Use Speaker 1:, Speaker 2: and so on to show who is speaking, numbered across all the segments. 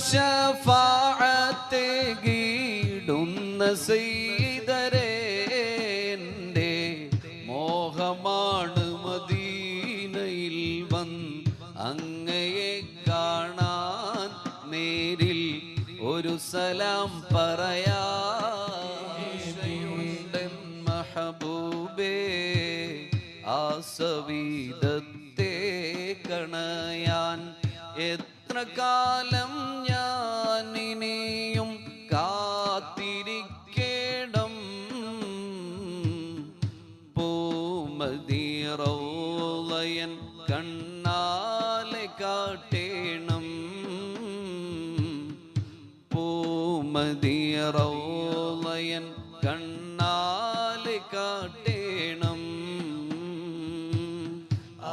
Speaker 1: ഷഫാഅത്ത് ഗീടുന്ന സയ്യിദരേ എൻ്റെ മോഹമാണ് മദീനയിൽ വന്ന് അങ്ങയെ കാണാൻ നേരിൽ ഒരു സലാം പറയാനുണ്ട് മഹബൂബേ ആ സവീദത്തെ കണയാൻ എത്ര കാലം ഞാൻ ഇനിയും കാത്തിരിക്കേണം പൂമദീറൗളയൻ കണ്ണാലെ കാട്ടേണം പൂമദീറൗളയൻ കണ്ണാലെ കാട്ടേണം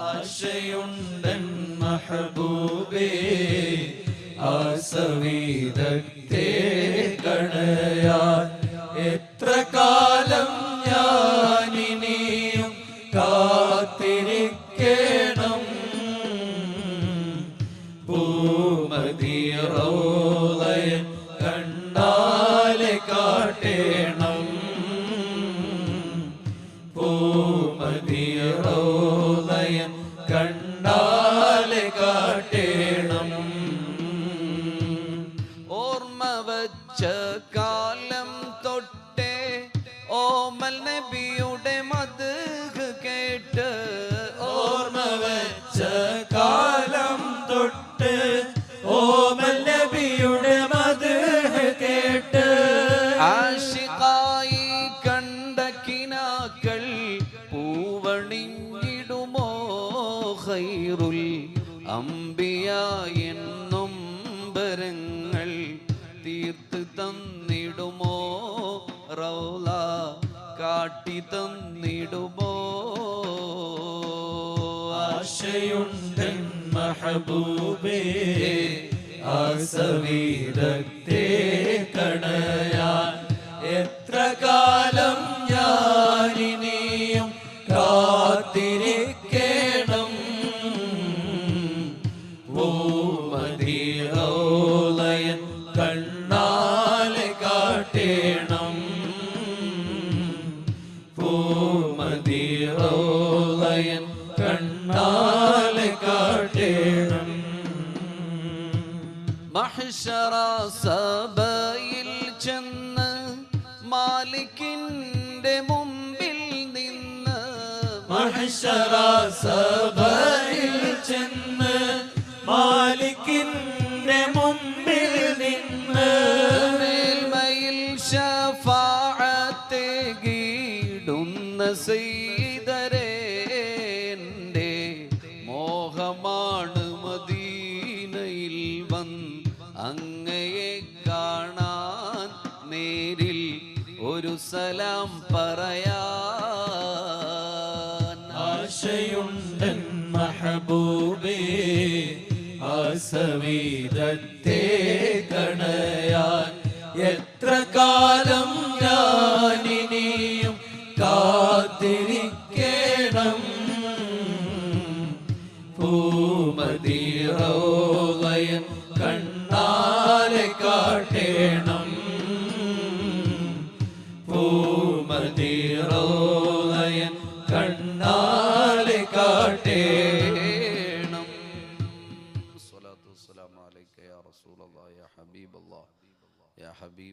Speaker 2: ആശയുണ്ടൻ മഹബൂബേ ആ സവീദത്തെ കണയാൻ എത്ര കാലം ഞാനിനിയും കാത്തിരിക്കണം പൂമദീറൗളയൻ കണ്ണാലെ കാട്ടേണം പൂമദീറൗളയൻ കണ്ണാലെ കാട്ടേണം
Speaker 1: ഓർമ്മ വച്ച കാലം തൊട്ടേ ഓമൽ നബിയുടെ മദ്ഹ് കേട്ട്
Speaker 2: ഓർമ്മ വച്ച കാലം തൊട്ട് ഓമൽ നബിയുടെ മദ്ഹ് കേട്ട്
Speaker 1: ആശിഖായി കണ്ട കിനാക്കൾ പൂവണിഞ്ഞിടുമോ ഖൈറുൽ അംബിയ എന്നും ബരങ്ങൾ തീർത്ത് തന്നിടുമോ റൗള കാട്ടി തന്നിടുമോ
Speaker 2: ആശയുണ്ടൻ മഹബൂബേ ആ സവീദത്തെ കണയാൻ എത്ര കാലം ഞാനിനിയും കാത്തിരിക്കണം പൂമദീറൗളയൻ കണ്ണാലെ കാട്ടേണം പൂമദീറൗളയൻ കണ്ണാലെ കാട്ടേണം
Speaker 1: മഹ്ശറ സഭയിൽ ചെന്ന് മാലിക്കിന്റെ മുമ്പിൽ നിന്ന്
Speaker 2: മഹ്ശറ സഭയിൽ ചെന്ന് മാലിക്കിന്റെ മുമ്പിൽ നിന്ന്
Speaker 1: മേൽമയിൽ ഷഫാഅത്ത് ഗീടുന്ന സയ്യിദരേ എൻ്റെ മോഹമാണ് മദീനയിൽ വന്ന് അങ്ങയെ കാണാൻ നേരിൽ ഒരു സലാം പറയാൻ
Speaker 2: ആശയുണ്ടൻ മഹബൂബേ ആ സവീദത്തെ കണയാൻ എത്ര കാലം ഞാനിനിയും കാത്തിരിക്കണം പൂമദീറൗളയൻ കണ്ണാലെ കാട്ടേണം പൂമദീറൗളയൻ കണ്ണാലെ കാട്ടേണം.
Speaker 1: സ്വലാത്തു വസ്സലാമു അലൈക യാ റസൂലല്ലാഹ് യാ ഹബീബല്ലാഹ് യാ ഹബീബ്